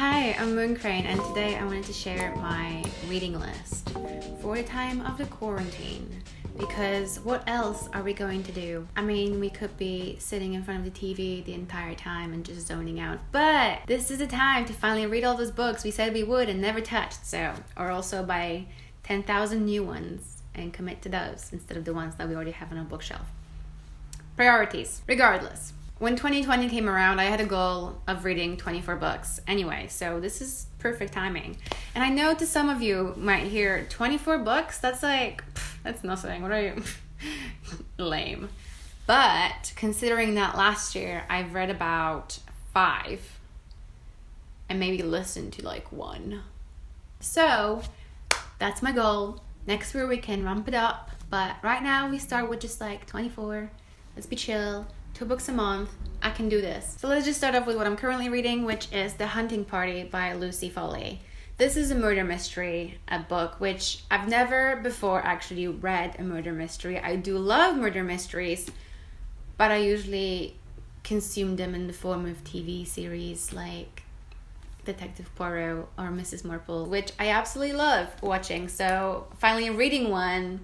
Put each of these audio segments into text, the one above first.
Hi, I'm MoonKrane, and today I wanted to share my reading list for the time of the quarantine. Because what else are we going to do? I mean, we could be sitting in front of the TV the entire time and just zoning out. But this is the time to finally read all those books we said we would and never touched. Or also buy 10,000 new ones and commit to those instead of the ones that we already have on our bookshelf. Priorities. Regardless. When 2020 came around, I had a goal of reading 24 books anyway, so this is perfect timing. And I know to some of you might hear 24 books, that's like, that's nothing, what are you? Lame. But considering that last year I've read about 5 and maybe listened to like 1. So that's my goal. Next year we can ramp it up, but right now we start with just like 24. Let's be chill. 2 books a month. I can do this. So let's just start off with what I'm currently reading, which is The Hunting Party by Lucy Foley. This is a murder mystery, a book which I've never before actually read a murder mystery. I do love murder mysteries, but I usually consume them in the form of TV series like Detective Poirot or Mrs. Marple, which I absolutely love watching. So finally reading one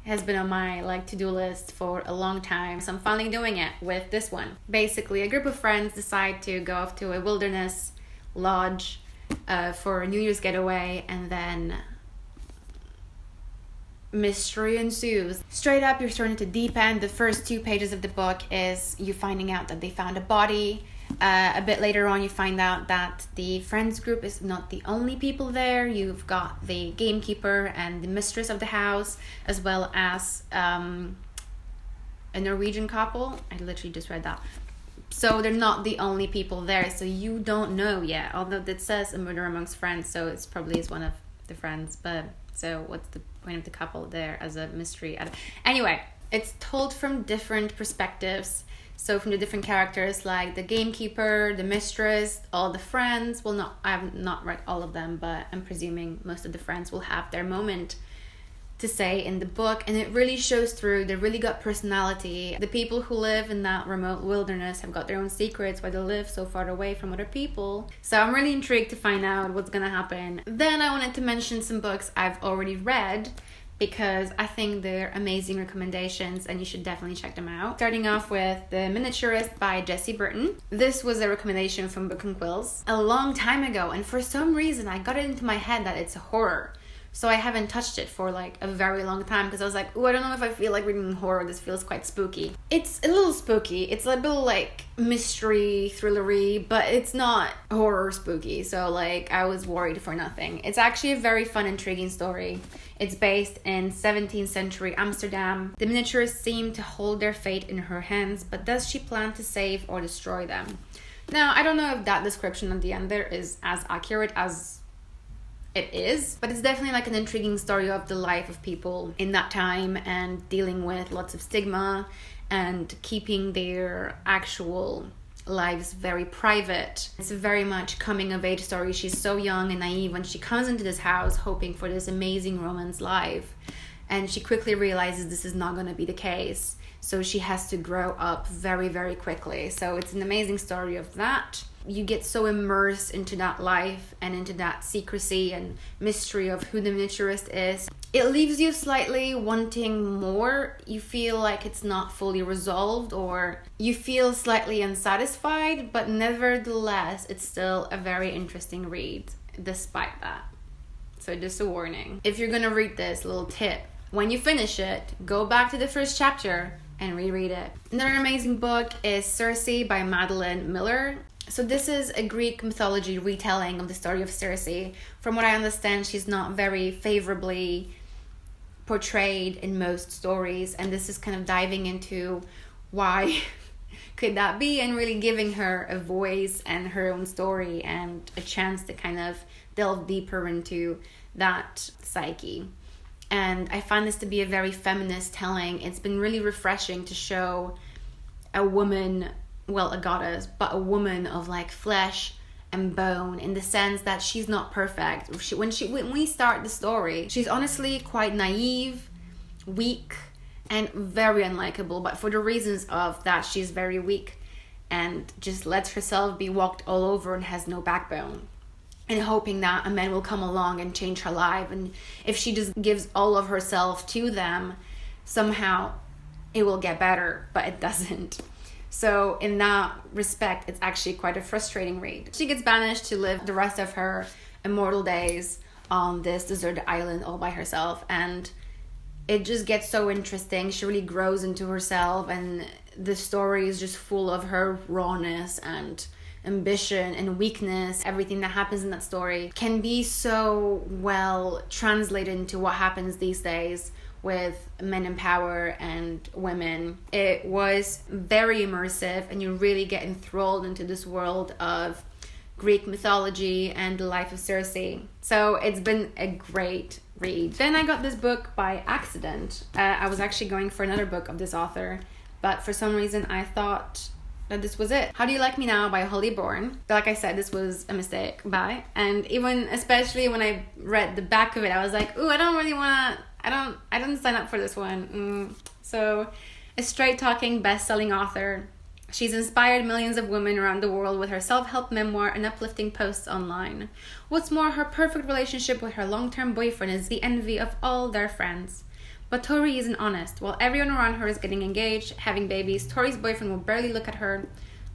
has been on my to-do list for a long time. So I'm finally doing it with this one. Basically, a group of friends decide to go off to a wilderness lodge for a New Year's getaway, and then mystery ensues. Straight up, you're thrown into deep end. The first 2 pages of the book is you finding out that they found a body. A bit later on, you find out that the friends group is not the only people there. You've got the gamekeeper and the mistress of the house, as well as a Norwegian couple. I literally just read that. So they're not the only people there. So you don't know yet, although it says a murder amongst friends, so it's probably is one of the friends. But so what's the point of the couple there as a mystery? Anyway, it's told from different perspectives. So from the different characters, like the gamekeeper, the mistress, all the friends. Well, I have not read all of them, but I'm presuming most of the friends will have their moment to say in the book. And it really shows through. They really got personality. The people who live in that remote wilderness have got their own secrets, why they live so far away from other people. So I'm really intrigued to find out what's going to happen. Then I wanted to mention some books I've already read, because I think they're amazing recommendations and you should definitely check them out. Starting off with The Miniaturist by Jessie Burton. This was a recommendation from Book and Quills a long time ago, and for some reason I got it into my head that it's a horror. So I haven't touched it for like a very long time because I was like, I don't know if I feel like reading horror. This feels quite spooky. It's a little spooky. It's a little like mystery, thrillery, but it's not horror spooky. So like I was worried for nothing. It's actually a very fun, intriguing story. It's based in 17th century Amsterdam. The miniaturists seem to hold their fate in her hands, but does she plan to save or destroy them? Now, I don't know if that description at the end there is as accurate as it is, but it's definitely like an intriguing story of the life of people in that time and dealing with lots of stigma and keeping their actual lives very private. It's a very much coming of age story. She's so young and naive when she comes into this house hoping for this amazing romance life, and she quickly realizes this is not going to be the case, so she has to grow up very, very quickly. So it's an amazing story of that. You get so immersed into that life and into that secrecy and mystery of who the miniaturist is. It leaves you slightly wanting more. You feel like it's not fully resolved, or you feel slightly unsatisfied, but nevertheless, it's still a very interesting read despite that. So just a warning. If you're gonna read this, little tip, when you finish it, go back to the first chapter and reread it. Another amazing book is Cersei by Madeline Miller. So this is a Greek mythology retelling of the story of Cersei. From what I understand, she's not very favorably portrayed in most stories, and this is kind of diving into why could that be, and really giving her a voice and her own story and a chance to kind of delve deeper into that psyche. And I find this to be a very feminist telling. It's been really refreshing to show a woman, well, a goddess, but a woman of like flesh and bone, in the sense that she's not perfect. When we start the story, she's honestly quite naive, weak, and very unlikable. But for the reasons of that, she's very weak and just lets herself be walked all over and has no backbone, and hoping that a man will come along and change her life. And if she just gives all of herself to them, somehow it will get better, but it doesn't. So in that respect, it's actually quite a frustrating read. She gets banished to live the rest of her immortal days on this deserted island all by herself, and it just gets so interesting. She really grows into herself, and the story is just full of her rawness and ambition and weakness. Everything that happens in that story can be so well translated into what happens these days with men in power and women. It was very immersive, and you really get enthralled into this world of Greek mythology and the life of Cersei. So it's been a great read. Then I got this book by accident. I was actually going for another book of this author, but for some reason I thought that this was it. How Do You Like Me Now by Holly Bourne. Like I said, this was a mistake by, and even especially when I read the back of it, I was like, ooh, I don't really want to, I didn't sign up for this one. So a straight talking best-selling author. She's inspired millions of women around the world with her self-help memoir and uplifting posts online. What's more, her perfect relationship with her long-term boyfriend is the envy of all their friends. But Tori isn't honest. While everyone around her is getting engaged, having babies, Tori's boyfriend will barely look at her,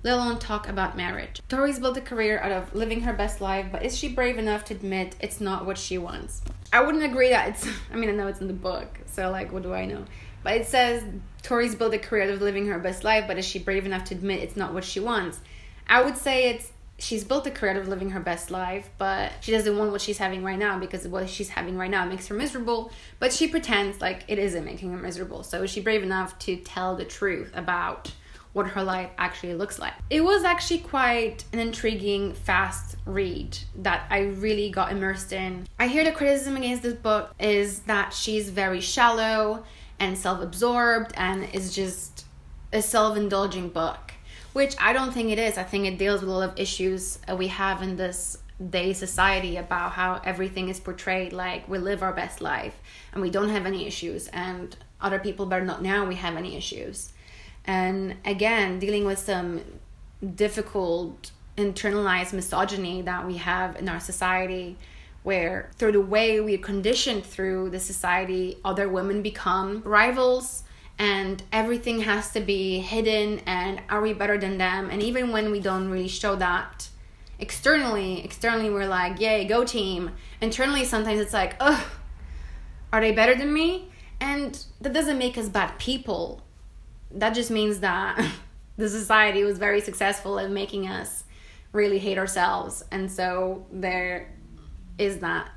let alone talk about marriage. Tori's built a career out of living her best life, but is she brave enough to admit it's not what she wants? I wouldn't agree that it's, I know it's in the book, so like, what do I know? But it says Tori's built a career of living her best life, but is she brave enough to admit it's not what she wants? I would say she's built a career of living her best life, but she doesn't want what she's having right now, because what she's having right now makes her miserable, but she pretends like it isn't making her miserable. So is she brave enough to tell the truth about what her life actually looks like? It was actually quite an intriguing, fast read that I really got immersed in. I hear the criticism against this book is that she's very shallow and self-absorbed and is just a self-indulging book, which I don't think it is. I think it deals with a lot of issues we have in this day society about how everything is portrayed like we live our best life and we don't have any issues, and other people better not know we have any issues. And again, dealing with some difficult internalized misogyny that we have in our society, where through the way we're conditioned through the society, other women become rivals and everything has to be hidden, and are we better than them? And even when we don't really show that externally we're like, yay, go team. Internally, sometimes it's like, ugh, are they better than me? And that doesn't make us bad people. That just means that the society was very successful at making us really hate ourselves. And so there is that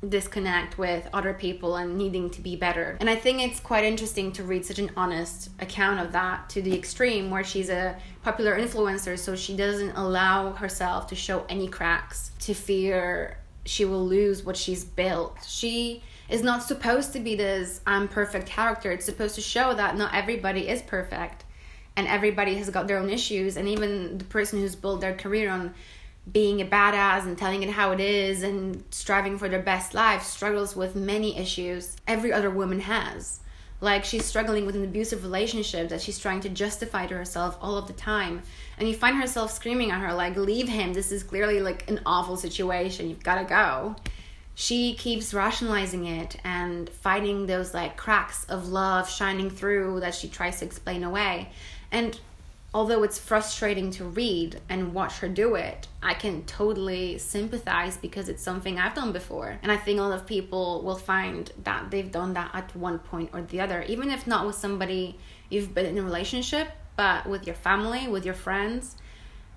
disconnect with other people and needing to be better. And I think it's quite interesting to read such an honest account of that to the extreme, where she's a popular influencer, so she doesn't allow herself to show any cracks, to fear she will lose what she's built. She is not supposed to be this I'm perfect character. It's supposed to show that not everybody is perfect and everybody has got their own issues, and even the person who's built their career on being a badass and telling it how it is and striving for their best life struggles with many issues every other woman has. Like, she's struggling with an abusive relationship that she's trying to justify to herself all of the time, and you find herself screaming at her like, leave him, this is clearly like an awful situation, you've got to go. She keeps rationalizing it and fighting those like cracks of love shining through that she tries to explain away. And although it's frustrating to read and watch her do it, I can totally sympathize because it's something I've done before. And I think a lot of people will find that they've done that at one point or the other, even if not with somebody you've been in a relationship, but with your family, with your friends.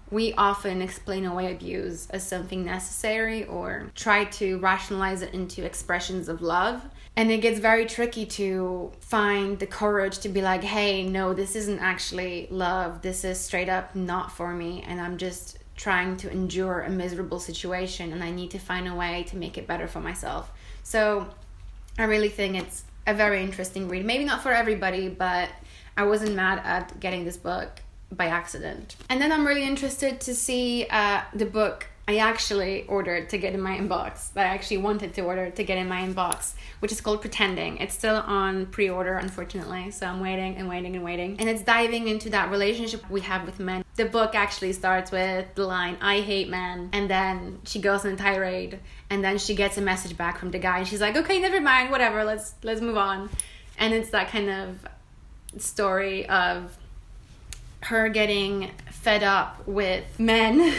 We often explain away abuse as something necessary or try to rationalize it into expressions of love. And it gets very tricky to find the courage to be like, hey, no, this isn't actually love. This is straight up not for me. And I'm just trying to endure a miserable situation, and I need to find a way to make it better for myself. So I really think it's a very interesting read. Maybe not for everybody, but I wasn't mad at getting this book by accident. And then I'm really interested to see the book I actually ordered to get in my inbox. I actually wanted to order to get in my inbox, which is called Pretending. It's still on pre-order, unfortunately, so I'm waiting and waiting and waiting. And it's diving into that relationship we have with men. The book actually starts with the line, "I hate men," and then she goes on a tirade, and then she gets a message back from the guy, and she's like, "Okay, never mind, whatever, let's move on." And it's that kind of story of her getting fed up with men.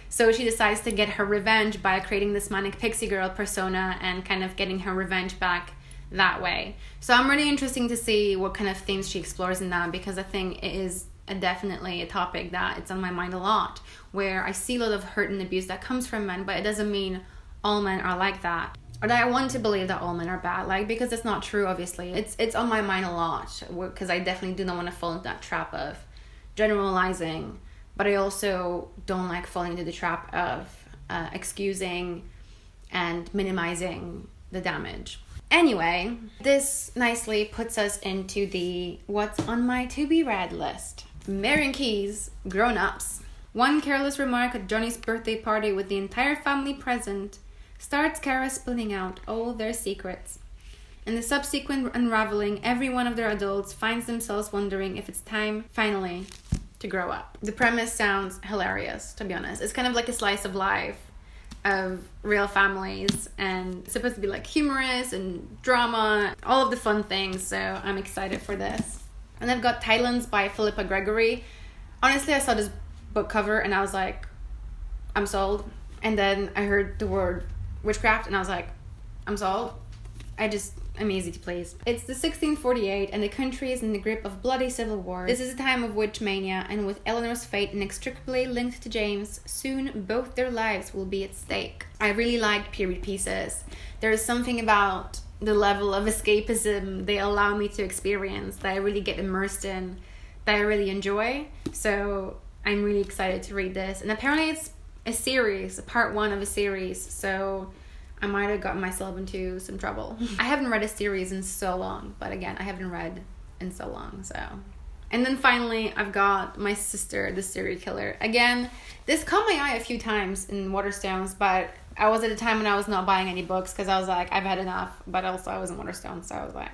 So she decides to get her revenge by creating this manic pixie girl persona and kind of getting her revenge back that way. So I'm really interested to see what kind of themes she explores in that, because I think it is definitely a topic that it's on my mind a lot, where I see a lot of hurt and abuse that comes from men, but it doesn't mean all men are like that. Or that I want to believe that all men are bad, like, because it's not true, obviously. It's on my mind a lot, because I definitely do not want to fall into that trap of generalizing, but I also don't like falling into the trap of excusing and minimizing the damage. Anyway, this nicely puts us into the what's on my to be read list. Marion Keyes, Grown Ups. One careless remark at Johnny's birthday party with the entire family present starts Kara spilling out all their secrets. In the subsequent unraveling, every one of their adults finds themselves wondering if it's time, finally, to grow up. The premise sounds hilarious, to be honest. It's kind of like a slice of life of real families, and it's supposed to be like humorous and drama, all of the fun things, so I'm excited for this. And I've got Thailands by Philippa Gregory. Honestly, I saw this book cover and I was like, I'm sold. And then I heard the word witchcraft and I was like, I'm sold. I'm easy to please. It's the 1648 and the country is in the grip of bloody civil war. This is a time of witch mania, and with Eleanor's fate inextricably linked to James, soon both their lives will be at stake. I really like period pieces. There is something about the level of escapism they allow me to experience that I really get immersed in, that I really enjoy. So I'm really excited to read this. And apparently it's a series, a part 1 of a series, so I might have gotten myself into some trouble. I haven't read a series in so long, but again, I haven't read in so long, so. And then finally, I've got My Sister, the Serial Killer. Again, this caught my eye a few times in Waterstones, but I was at a time when I was not buying any books because I was like, I've had enough, but also I was in Waterstones, so I was like,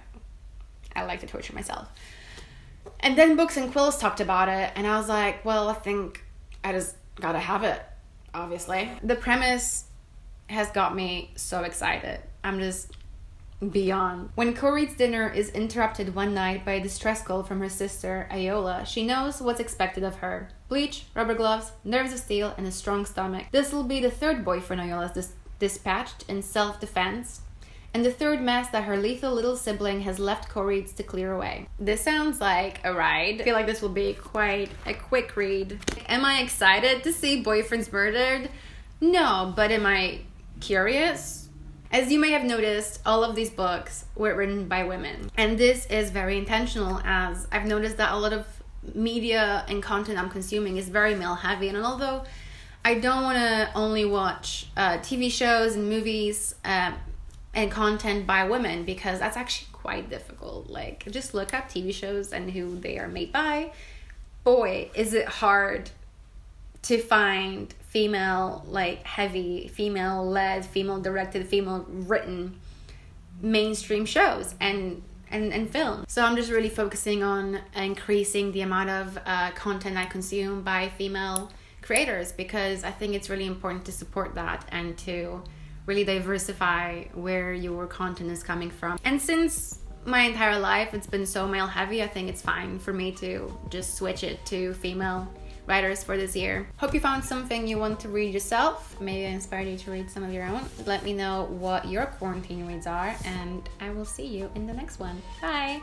I like to torture myself. And then Books and Quills talked about it, and I was like, well, I think I just gotta have it, obviously. The premise has got me so excited. I'm just beyond. When Coreid's dinner is interrupted one night by a distress call from her sister, Ayola, she knows what's expected of her. Bleach, rubber gloves, nerves of steel, and a strong stomach. This will be the third boyfriend Ayola's dispatched in self-defense, and the third mess that her lethal little sibling has left Coreid's to clear away. This sounds like a ride. I feel like this will be quite a quick read. Am I excited to see boyfriends murdered? No, but am I curious? As you may have noticed, all of these books were written by women, and this is very intentional, as I've noticed that a lot of media and content I'm consuming is very male heavy, and although I don't want to only watch TV shows and movies and content by women, because that's actually quite difficult. Like, just look up TV shows and who they are made by. Boy, is it hard to find female, like, heavy, female-led, female-directed, female-written mainstream shows and film. So I'm just really focusing on increasing the amount of content I consume by female creators, because I think it's really important to support that and to really diversify where your content is coming from. And since my entire life it's been so male-heavy, I think it's fine for me to just switch it to female writers for this year. Hope you found something you want to read yourself. Maybe I inspired you to read some of your own. Let me know what your quarantine reads are, and I will see you in the next one. Bye!